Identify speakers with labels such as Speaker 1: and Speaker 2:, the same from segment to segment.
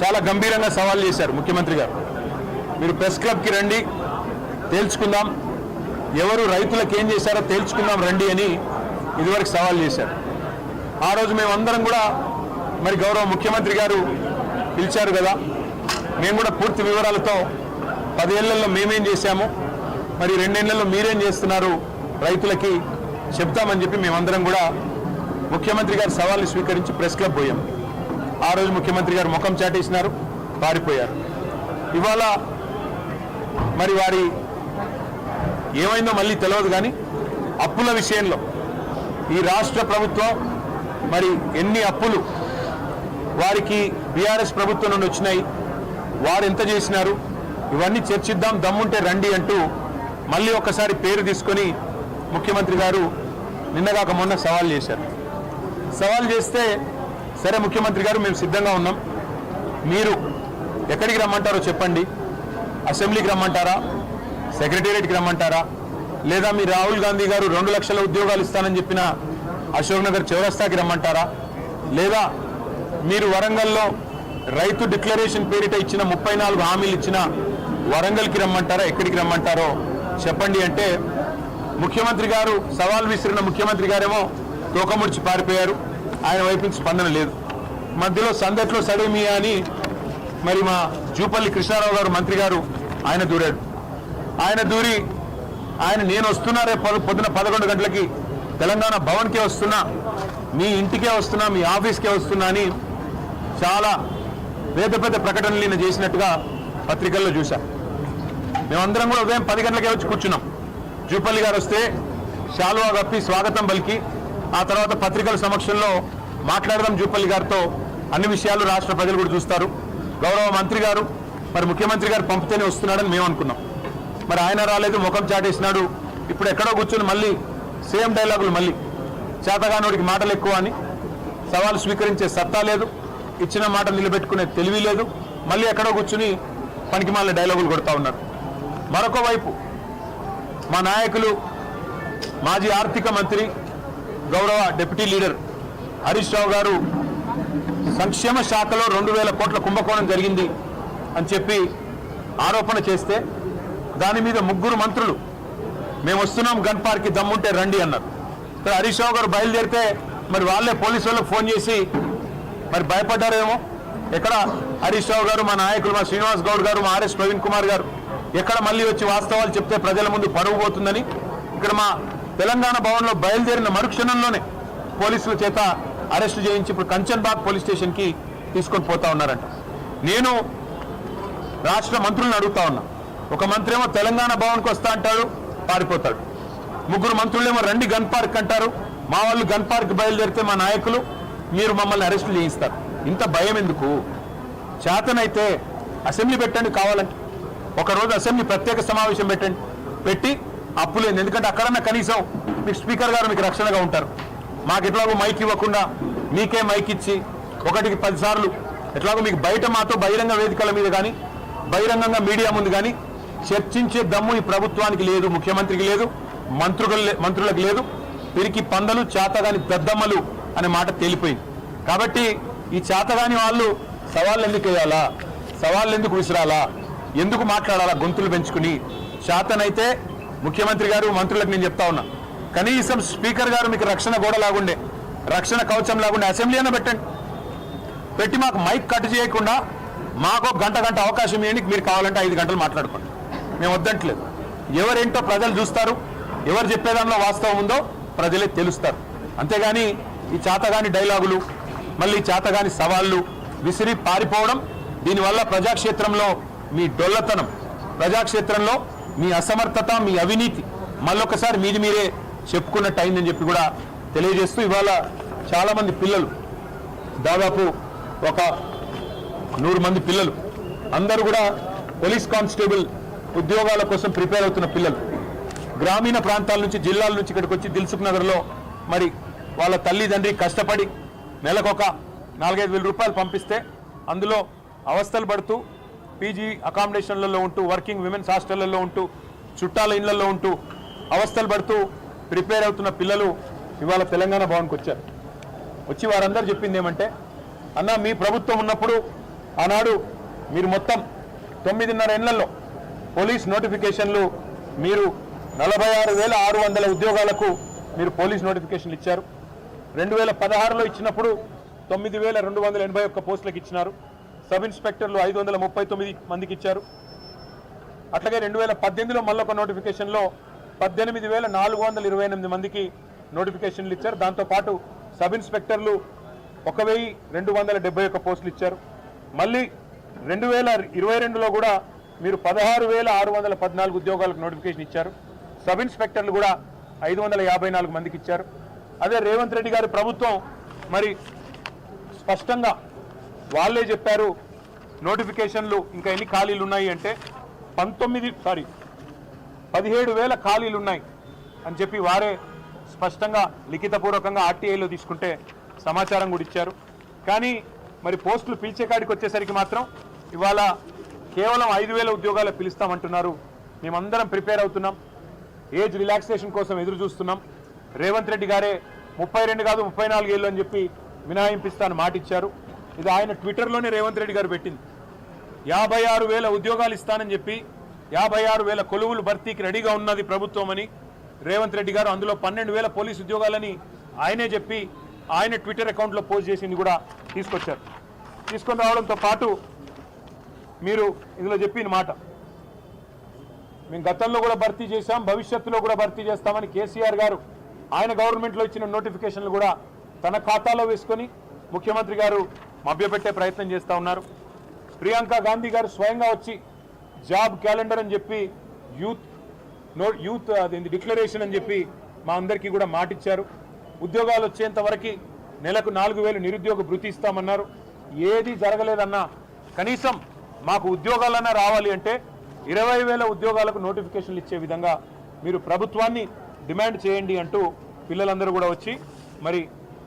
Speaker 1: చాలా గంభీరంగా సవాల్ చేశారు ముఖ్యమంత్రి గారు. మీరు ప్రెస్ క్లబ్కి రండి, తేల్చుకుందాం, ఎవరు రైతులకు ఏం చేశారో తేల్చుకుందాం రండి అని ఇదివరకు సవాల్ చేశారు. ఆ రోజు మేమందరం కూడా మరి గౌరవ ముఖ్యమంత్రి గారు పిలిచారు కదా, మేము కూడా పూర్తి వివరాలతో 10 ఏళ్లలో మేమేం చేశాము, మరి 2 ఏళ్లలో మీరేం చేస్తున్నారు రైతులకి చెప్తామని చెప్పి మేమందరం కూడా ముఖ్యమంత్రి గారి సవాల్ని స్వీకరించి ప్రెస్ క్లబ్ పోయాం. ఆ రోజు ముఖ్యమంత్రి గారు ముఖం చాటేసినారు, పారిపోయారు. ఇవాళ మరి వారి ఏమైందో మళ్ళీ తెలియదు, కానీ అప్పుల విషయంలో ఈ రాష్ట్ర ప్రభుత్వం మరి ఎన్ని అప్పులు వారికి బీఆర్ఎస్ ప్రభుత్వం నుండి వచ్చినాయి, వారు ఎంత చేసినారు, ఇవన్నీ చర్చిద్దాం, దమ్ముంటే రండి అంటూ మళ్ళీ ఒక్కసారి పేరు తీసుకొని ముఖ్యమంత్రి గారు నిన్నగాక మొన్న సవాల్ చేశారు. సవాల్ చేస్తే సరే ముఖ్యమంత్రి గారు మేము సిద్ధంగా ఉన్నాం, మీరు ఎక్కడికి రమ్మంటారో చెప్పండి, అసెంబ్లీకి రమ్మంటారా, సెక్రటేరియట్కి రమ్మంటారా, లేదా మీ రాహుల్ గాంధీ గారు 2 లక్షల ఉద్యోగాలు ఇస్తానని చెప్పిన అశోక్ నగర్ చౌరస్తాకి రమ్మంటారా, లేదా మీరు వరంగల్లో రైతు డిక్లరేషన్ పేరిట ఇచ్చిన 34 హామీలు ఇచ్చిన వరంగల్కి రమ్మంటారా, ఎక్కడికి రమ్మంటారో చెప్పండి అంటే ముఖ్యమంత్రి గారు సవాల్ విసిరిన ముఖ్యమంత్రి గారేమో తోకముడిచి పారిపోయారు. ఆయన వైపు నుంచి స్పందన లేదు. మధ్యలో సందట్లో సడేమియా అని మరి మా జూపల్లి కృష్ణారావు గారు మంత్రి గారు ఆయన దూరాడు. ఆయన దూరి నేను వస్తున్నా, రేపు పొద్దున 11 గంటలకి తెలంగాణ భవన్కే వస్తున్నా, మీ ఇంటికే వస్తున్నా, మీ ఆఫీస్కే వస్తున్నా అని చాలా పెద్ద పెద్ద ప్రకటనలు ఈయన చేసినట్టుగా పత్రికల్లో చూశా. మేమందరం కూడా ఉదయం 10 గంటలకే వచ్చి కూర్చున్నాం. జూపల్లి గారు వస్తే శాలువా కప్పి స్వాగతం పలికి ఆ తర్వాత పత్రికల సమక్షంలో మాట్లాడదాం జూపల్లి గారితో, అన్ని విషయాలు రాష్ట్ర ప్రజలు కూడా చూస్తారు. గౌరవ మంత్రి గారు మరి ముఖ్యమంత్రి గారు పంపితేనే వస్తున్నాడని మేము అనుకున్నాం. మరి ఆయన రాలేదు, ముఖం చాటేసినాడు. ఇప్పుడు ఎక్కడో కూర్చొని మళ్ళీ సేమ్ డైలాగులు, మళ్ళీ చేతగానోడికి మాటలు ఎక్కువ అని, సవాలు స్వీకరించే సత్తా లేదు, ఇచ్చిన మాట నిలబెట్టుకునే తెలివి లేదు, మళ్ళీ ఎక్కడో కూర్చుని పనికిమాలిన డైలాగులు కొడతా ఉన్నారు. మరొక వైపు మా నాయకులు మాజీ ఆర్థిక మంత్రి గౌరవ డిప్యూటీ లీడర్ హరీష్ రావు గారు సంక్షేమ శాఖలో 2000 కోట్ల కుంభకోణం జరిగింది అని చెప్పి ఆరోపణ చేస్తే దాని మీద 3 మంత్రులు మేము వస్తున్నాం గన్ పార్క్కి దమ్ముంటే రండి అన్నారు. హరీష్ రావు గారు బయలుదేరితే మరి వాళ్ళే పోలీసు వాళ్ళకి ఫోన్ చేసి మరి భయపడ్డారేమో. ఎక్కడ హరీష్ రావు గారు, మా నాయకులు మా శ్రీనివాస్ గౌడ్ గారు, మా ఆర్ఎస్ ప్రవీణ్ కుమార్ గారు ఎక్కడ మళ్ళీ వచ్చి వాస్తవాలు చెప్తే ప్రజల ముందు పరువు పోతుందని ఇక్కడ మా తెలంగాణ భవన్లో బయలుదేరిన మరుక్షణంలోనే పోలీసుల చేత అరెస్టు చేయించి ఇప్పుడు కంచన్బాగ్ పోలీస్ స్టేషన్కి తీసుకొని పోతా ఉన్నారంట. నేను రాష్ట్ర మంత్రులను అడుగుతా ఉన్నా. ఒక మంత్రి ఏమో తెలంగాణ భవన్కి వస్తా అంటాడు, పారిపోతాడు. 3 మంత్రులేమో రండి గన్ పార్క్ అంటారు. మా వాళ్ళు గన్ పార్క్ బయలుదేరితే మా నాయకులు మీరు మమ్మల్ని అరెస్టులు చేయిస్తారు. ఇంత భయం ఎందుకు? చేతనైతే అసెంబ్లీ పెట్టండి, కావాలంటే ఒకరోజు అసెంబ్లీ ప్రత్యేక సమావేశం పెట్టి అప్పులేదు. ఎందుకంటే అక్కడన్నా కనీసం మీకు స్పీకర్ గారు మీకు రక్షణగా ఉంటారు. మాకు ఎట్లాగో మైక్ ఇవ్వకుండా మీకే మైక్ ఇచ్చి 1కి 10 సార్లు ఎట్లాగో మీకు బయట మాతో బహిరంగ వేదికల మీద కానీ బహిరంగంగా మీడియా ముందు కానీ చర్చించే దమ్ము ఈ ప్రభుత్వానికి లేదు, ముఖ్యమంత్రికి లేదు, మంత్రులకు లేదు. పిరికి పందలు, చేతగాని దద్దమ్మలు అనే మాట తేలిపోయింది. కాబట్టి ఈ చేతగాని వాళ్ళు సవాళ్ళు ఎందుకు వేయాలా, సవాళ్ళు ఎందుకు విసిరాలా, ఎందుకు మాట్లాడాలా గొంతులు పెంచుకుని? చేతనైతే ముఖ్యమంత్రి గారు మంత్రులకు నేను చెప్తా ఉన్నా, కనీసం స్పీకర్ గారు మీకు రక్షణ గోడ లాగుండే, రక్షణ కవచం లాగుండే అసెంబ్లీ అయినా పెట్టండి. పెట్టి మాకు మైక్ కట్ చేయకుండా మాకు గంట అవకాశం ఇవ్వండి. మీరు కావాలంటే 5 గంటలు మాట్లాడుకోండి, మేము వద్దంటలేదు. ఎవరేంటో ప్రజలు చూస్తారు, ఎవరు చెప్పేదానిలో వాస్తవం ఉందో ప్రజలే తెలుస్తారు. అంతేగాని ఈ చేతగాని డైలాగులు, మళ్ళీ చేతగాని సవాళ్ళు విసిరి పారిపోవడం, దీనివల్ల ప్రజాక్షేత్రంలో మీ డొల్లతనం, ప్రజాక్షేత్రంలో మీ అసమర్థత, మీ అవినీతి మళ్ళొకసారి మీరే చెప్పుకున్నట్టు అయిందని చెప్పి కూడా తెలియజేస్తూ, ఇవాళ చాలామంది పిల్లలు, దాదాపు ఒక 100 మంది పిల్లలు, అందరూ కూడా పోలీస్ కానిస్టేబుల్ ఉద్యోగాల కోసం ప్రిపేర్ అవుతున్న పిల్లలు, గ్రామీణ ప్రాంతాల నుంచి జిల్లాల నుంచి ఇక్కడికి వచ్చి దిల్సుఖ్ నగర్లో మరి వాళ్ళ తల్లిదండ్రి కష్టపడి నెలకొక 4-5 వేల రూపాయలు పంపిస్తే అందులో అవస్థలు పడుతూ పీజీ అకామిడేషన్లలో ఉంటూ, వర్కింగ్ విమెన్స్ హాస్టళ్లలో ఉంటూ, చుట్టాల ఇళ్లలో ఉంటూ అవస్థలు పడుతూ ప్రిపేర్ అవుతున్న పిల్లలు ఇవాళ తెలంగాణ భవన్కి వచ్చారు. వచ్చి వారందరూ చెప్పింది ఏమంటే, అన్న మీ ప్రభుత్వం ఉన్నప్పుడు ఆనాడు మీరు మొత్తం 9.5 ఏళ్లలో పోలీస్ నోటిఫికేషన్లు మీరు 46,600 ఉద్యోగాలకు మీరు పోలీస్ నోటిఫికేషన్లు ఇచ్చారు. 2016లో ఇచ్చినప్పుడు 9,281 పోస్టులకు ఇచ్చినారు. సబ్ ఇన్స్పెక్టర్లు 539 మందికి ఇచ్చారు. అట్లాగే 2018లో మళ్ళొక నోటిఫికేషన్లో 18,428 మందికి నోటిఫికేషన్లు ఇచ్చారు. దాంతోపాటు సబ్ ఇన్స్పెక్టర్లు 1,271 పోస్టులు ఇచ్చారు. మళ్ళీ 2022లో కూడా మీరు 16,614 ఉద్యోగాలకు నోటిఫికేషన్ ఇచ్చారు. సబ్ ఇన్స్పెక్టర్లు కూడా 554 మందికి ఇచ్చారు. అదే రేవంత్ రెడ్డి గారి ప్రభుత్వం మరి స్పష్టంగా వాళ్ళే చెప్పారు నోటిఫికేషన్లు ఇంకా ఎన్ని ఖాళీలు ఉన్నాయి అంటే 17,000 ఖాళీలు ఉన్నాయి అని చెప్పి వారే స్పష్టంగా లిఖితపూర్వకంగా ఆర్టీఐలో తీసుకుంటే సమాచారం కూడా ఇచ్చారు. కానీ మరి పోస్టులు పిలిచే కాడికి వచ్చేసరికి మాత్రం ఇవాళ కేవలం 5,000 ఉద్యోగాలు పిలుస్తామంటున్నారు. మేమందరం ప్రిపేర్ అవుతున్నాం. ఏజ్ రిలాక్సేషన్ కోసం ఎదురు చూస్తున్నాం. రేవంత్ రెడ్డి గారే 32 కాదు 34 ఏళ్ళు అని చెప్పి మినహాయింపిస్తాను మాట ఇచ్చారు. ఇది ఆయన ట్విట్టర్లోనే రేవంత్ రెడ్డి గారు పెట్టింది. 56,000 ఉద్యోగాలు ఇస్తానని చెప్పి 56,000 కొలువులు భర్తీకి రెడీగా ఉన్నది ప్రభుత్వం అని రేవంత్ రెడ్డి గారు అందులో 12,000 పోలీసు ఉద్యోగాలని ఆయనే చెప్పి ఆయన ట్విట్టర్ అకౌంట్లో పోస్ట్ చేసింది కూడా తీసుకొచ్చారు. తీసుకొని రావడంతో పాటు మీరు ఇందులో చెప్పిన మాట మేము గతంలో కూడా భర్తీ చేశాం, భవిష్యత్తులో కూడా భర్తీ చేస్తామని కేసీఆర్ గారు ఆయన గవర్నమెంట్లో ఇచ్చిన నోటిఫికేషన్లు కూడా తన ఖాతాలో వేసుకొని ముఖ్యమంత్రి గారు మభ్యపెట్టే ప్రయత్నం చేస్తూ ఉన్నారు. ప్రియాంక గాంధీ గారు స్వయంగా వచ్చి జాబ్ క్యాలెండర్ అని చెప్పి యూత్ అదేంటి డిక్లరేషన్ అని చెప్పి మా అందరికీ కూడా మాటిచ్చారు. ఉద్యోగాలు వచ్చేంత వరకు నెలకు 4,000 నిరుద్యోగ భృతి ఇస్తామన్నారు. ఏది జరగలేదన్నా కనీసం మాకు ఉద్యోగాలన్నా రావాలి అంటే 20,000 ఉద్యోగాలకు నోటిఫికేషన్లు ఇచ్చే విధంగా మీరు ప్రభుత్వాన్ని డిమాండ్ చేయండి అంటూ పిల్లలందరూ కూడా వచ్చి మరి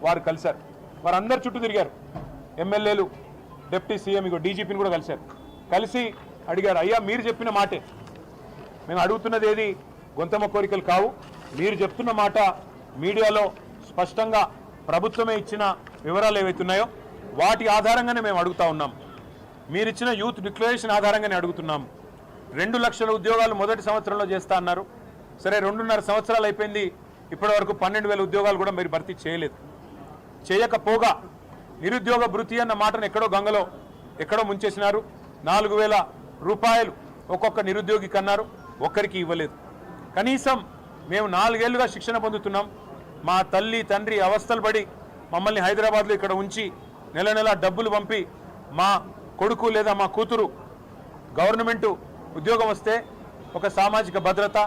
Speaker 1: వారు కలిశారు. వారందరు చుట్టూ తిరిగారు. ఎమ్మెల్యేలు, డిప్యూటీ సీఎం, ఇగో డీజీపీని కూడా కలిశారు. కలిసి అడిగారు, అయ్యా మీరు చెప్పిన మాటే మేము అడుగుతున్నది ఏది గొంతమ్మ కోరికలు కావు, మీరు చెప్తున్న మాట మీడియాలో స్పష్టంగా ప్రభుత్వమే ఇచ్చిన వివరాలు ఏవైతున్నాయో వాటి ఆధారంగానే మేము అడుగుతా ఉన్నాం. మీరిచ్చిన యూత్ డిక్లరేషన్ ఆధారంగానే అడుగుతున్నాం. 2 లక్షల ఉద్యోగాలు మొదటి సంవత్సరంలో చేస్తా అన్నారు. సరే 2.5 సంవత్సరాలు అయిపోయింది, ఇప్పటి వరకు 12,000 ఉద్యోగాలు కూడా మీరు భర్తీ చేయలేదు. చేయకపోగా నిరుద్యోగ భృతి అన్న మాటను ఎక్కడో గంగలో ఎక్కడో ముంచేసినారు. 4,000 రూపాయలు ఒక్కొక్క నిరుద్యోగికి అన్నారు, ఒక్కరికి ఇవ్వలేదు. కనీసం మేము 4 ఏళ్లుగా శిక్షణ పొందుతున్నాం, మా తల్లి తండ్రి అవస్థలు పడి మమ్మల్ని హైదరాబాద్లో ఇక్కడ ఉంచి నెల నెల డబ్బులు పంపి మా కొడుకు లేదా మా కూతురు గవర్నమెంటు ఉద్యోగం వస్తే ఒక సామాజిక భద్రత,